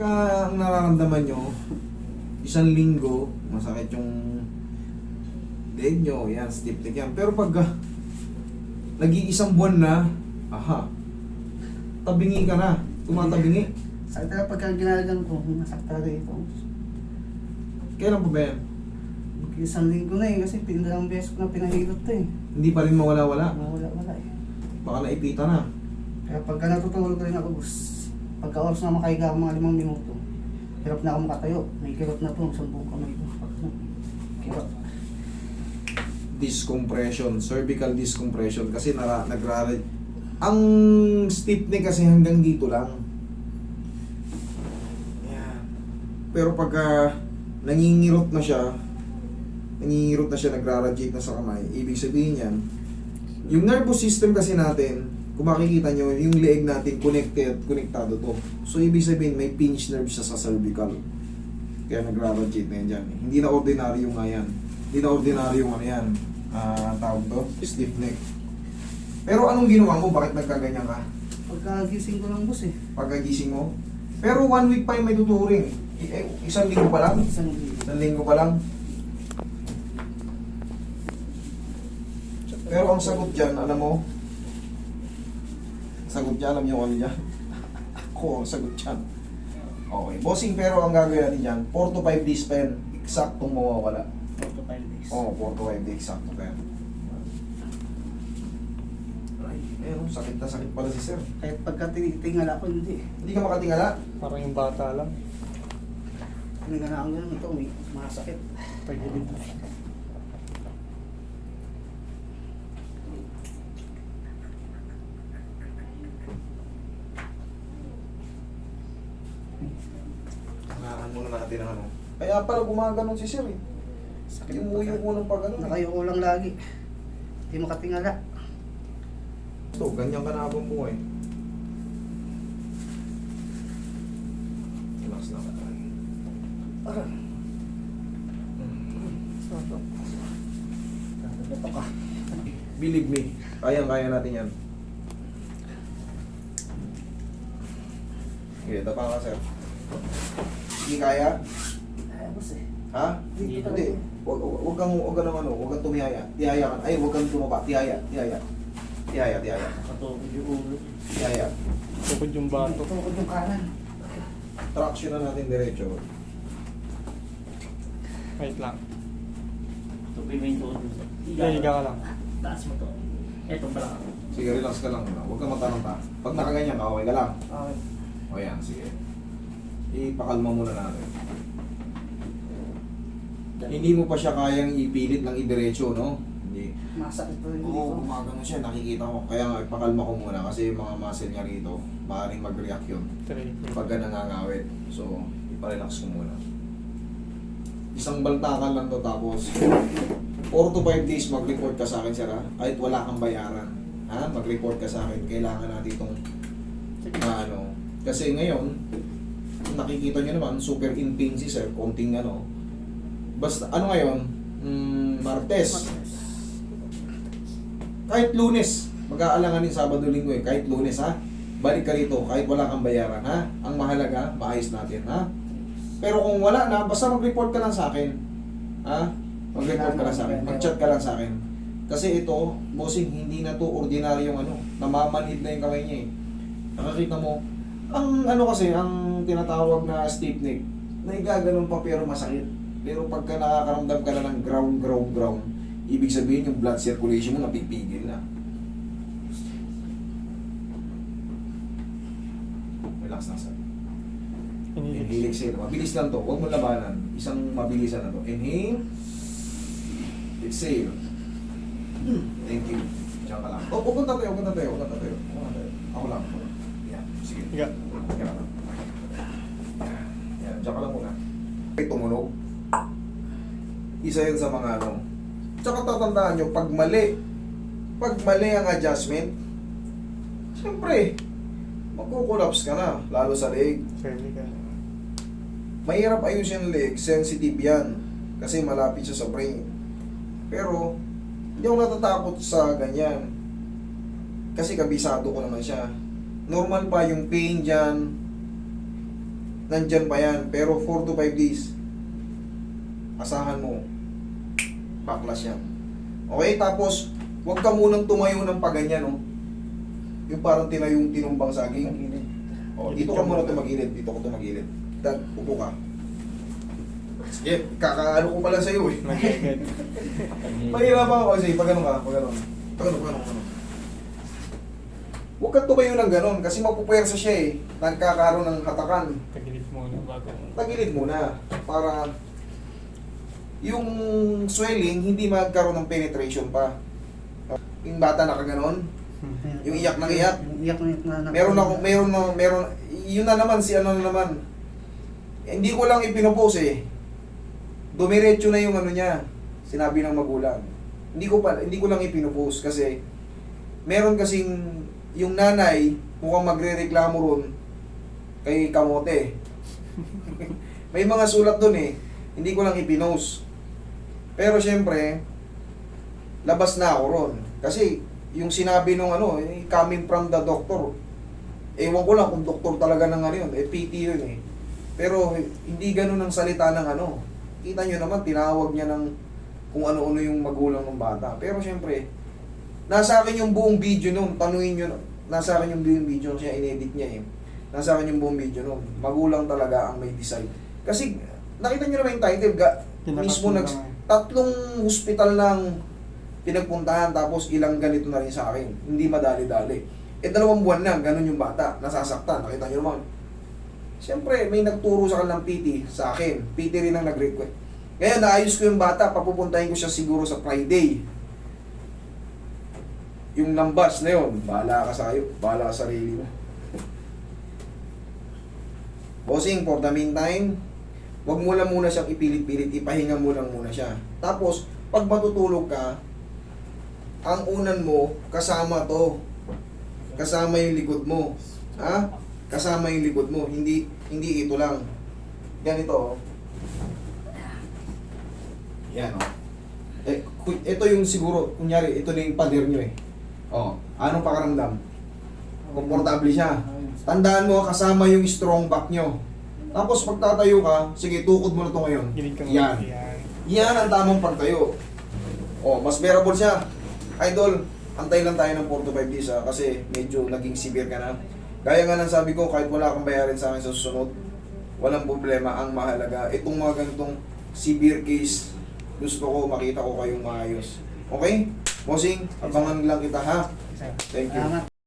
Ang nararamdaman nyo, isang linggo, masakit yung leg nyo, yan, stiff neck yan. Pero pag nag-iisang buwan na, aha, tabingi ka na, tumatabingi. Sakit talaga pagka ginagalan ko, masakit talaga ito. Kailan pa ba yan? Isang linggo na eh, kasi dalawang beses ko na pinahilot to eh. Hindi pa rin mawala-wala. Wala eh. Baka naipita na. Kaya pagka natutulog rin ako, pagka oras na makahiga ako mga 5 minuto, hirap na ako makatayo. May kirot na to, sumbong kamay ko. Kirot. Discompression, cervical discompression kasi ang stiff neck kasi hanggang dito lang. Yan. Pero pagka nangingirot na siya, nagraradiate na sa kamay, ibig sabihin yan, yung nervous system kasi natin, kung makikita nyo, yung leeg natin konektado to. So ibig sabihin may pinch nerve siya sa cervical. Kaya nagraradiate na yan dyan. Hindi na ordinaryo nga yan. Hindi na ordinaryo ano yan. Tawag to, stiff neck. Pero anong ginawa mo? Bakit nagkaganyan ka? Pagka gising ko lang boss eh. Pagkagising mo? Pero 1 week pa yung may tuturing. Isang linggo pa lang? Isang linggo. Isang linggo pa lang? Pero ang sagot dyan, alam mo? Sagot dyan, alam niyo ano dyan? Ako ang sagot dyan. Okay. Bossing, pero ang gagawin natin dyan, 4 to 5 days pa yan. Eksaktong mawawala. 4 to 5 days. Oo, 4 to 5 days, eksakto pa yan. Ay, meron, sakit na sakit pala si sir. Kahit pagka tinitingala ko, hindi. Hindi ka makatingala? Parang yung bata lang. Tiningala ko ganun, ito may masakit. Tagilid. Kailangan muna natin ang ano. Kaya pala gumaganon si sir eh. Sakit Yung muyo ko ng pag ano eh. Nakayuko lang lagi. Hindi makatingala. So, ganyan ka na habang buhay. Relax lang ka tayo. Ito ka. Believe me, kayang-kaya natin yan. Okay, tapa ka sir. Hindi kaya? Ay, boss eh. Ha? Hindi. Hindi. Huwag kang ano, huwag kang tumihaya. Tihaya ka. Ay, huwag kang tumaba. Tihaya. Tihaya. Katukod yung ulo. Tihaya. Tukod yung bato. Katukod yung kanan. Traction na natin diretso. Wait lang. Tupi mo yung tuhod mo. Higa ka lang. Taas mo to. Eto pala. Sige, relax ka lang. Huwag kang matanong. Pag nakaganyan ka, okay ka lang. Okay. O yan, sige. Ipakalma muna natin. Hindi mo pa siya kayang ipilit ng idiretso, no? Hindi. Masakit pa rin Oo, dito. gumagano siya. Nakikita ko. Kaya nga, ipakalma ko muna kasi yung mga muscle niya rito, maaaring mag-react yun pagka nangangawit. So, iparelax ko muna. Isang baltakan lang to tapos 4 to 5 days mag-report ka sa akin, sir, ha? Kahit wala kang bayaran. Ha? Mag-report ka sa akin. Kailangan natin itong ano. Kasi ngayon, nakikita nyo naman, super in pain si sir. Konting ano. Basta, ano ngayon? Martes. Kahit Lunes. Mag-aalanganin Sabado, Linggo eh. Kahit Lunes, ha? Balik ka rito kahit wala kang bayaran, ha? Ang mahalaga, maayos natin, ha? Pero kung wala na, basta mag-report ka lang sa akin. Ha? Mag-report ka lang sa akin. Mag-chat ka lang sa akin. Kasi ito, bossing, hindi na to ordinaryong ano. Namamanhid na yung kamay niya eh. Nakakita mo, ang ano kasi, ang tinatawag na stiff neck, naigaganon pa pero masakit. Pero pagka nakakaramdam ka na ng ground, ibig sabihin yung blood circulation mo napipigil na. Relax na sir. Inhale, exhale. Mabilis lang to. Huwag mo labanan. Isang mabilisan na to. Inhale. Exhale. Thank you. Diyan ka lang. Oh, pupunta tayo. Ako lang. Yan. Sige. Higa. Higa ka lang. Yan. Diyan ka lang muna. Ay, tumunog. Isa yan sa mga ano. Tsaka tatandaan nyo, pag mali ang adjustment, siyempre, magkukulaps ka na, lalo sa leg. Cervical. Mahirap ayusin yung leg, sensitive yan. Kasi malapit siya sa brain. Pero, hindi ako natatakot sa ganyan. Kasi kabisado ko naman siya. Normal pa yung pain dyan. nandyan pa yan. Pero 4 to 5 days, asahan mo, backlash yan. Okay, tapos, huwag ka munang tumayo ng paganyan, no? Yung parang tinayong tinumbang saging. Tagilid. O, dito ka muna tumagilid, dito ka tumagilid. Dad, upo ka. Sige, kakaano ko pala sa'yo eh. Nag-agad. Mahirapan ako kasi pag ano ka, pag ano. Pag ano. Huwag ka tumayo ng ganon kasi mapupuwersa siya eh. Nagkakaroon ng hatakan. Tagilid muna bago. Tagilid muna para yung swelling hindi magkaroon ng penetration pa. Yung bata nakaganon, yung iyak ng iyak. Yung iyak na Meron, yun na naman, si ano na naman. Hindi ko lang ipinopose eh. Dumiretso na yung ano niya, sinabi ng magulang. Hindi ko lang ipinopose kasi meron kasing yung nanay mukhang magrereklamo ron kay kamote. May mga sulat doon eh. Hindi ko lang ipinost. Pero syempre, labas na ako ron. Kasi yung sinabi nung ano, coming from the doctor. Ewan ko lang kung doktor talaga ng ano yun. PT yun eh. Pero hindi ganun ang salita ng ano. Kita nyo naman, tinawag niya ng kung ano-ano yung magulang ng bata. Pero syempre, nasa akin yung buong video nun. Tanungin nyo, nasa akin yung buong video siya, inedit niya eh. Nasa akin yung buong video nun. Magulang talaga ang may decide. Kasi, nakita nyo naman yung title, mismo tatlong hospital ng pinagpuntahan tapos ilang ganito na rin sa akin. Hindi madali-dali. 2 buwan na, ganun yung bata, nasasaktan. Nakita nyo naman. Siyempre, may nagturo sa kanilang PT sa akin. PT rin ang nag-request. Ngayon, naayos ko yung bata, papupuntahin ko siya siguro sa Friday. Yung lambas na yun, bahala ka sa'yo, bahala ka sa sarili mo. Bossing, for the meantime, wag mo lang muna siyang ipilit-pilit, ipahinga mo lang muna siya. Tapos, pag matutulog ka, ang unan mo, kasama to. Kasama yung likod mo. Ha? Kasama yung likod mo, hindi ito lang. Ganito, oh. Yan, oh. Ito yung siguro, kunyari, ito na yung pader nyo eh. Oh, anong pakaramdam? Komportable siya. Tandaan mo, kasama yung strong back nyo. Tapos pagtatayo ka, sige, tukod mo na ito ngayon. Gilid ka Yan. Yan ang tamang pagtayo. Oh, mas bearable siya. Idol, antay lang tayo ng 4 to 5 days ha, kasi medyo naging severe ka na. Gaya nga ng sabi ko, kahit wala kang bayarin sa akin sa susunod, walang problema. Ang mahalaga, itong mga ganitong severe case, gusto ko makita ko kayong maayos. Okay? Bossing, abangan lang kita ha. Thank you. Salamat.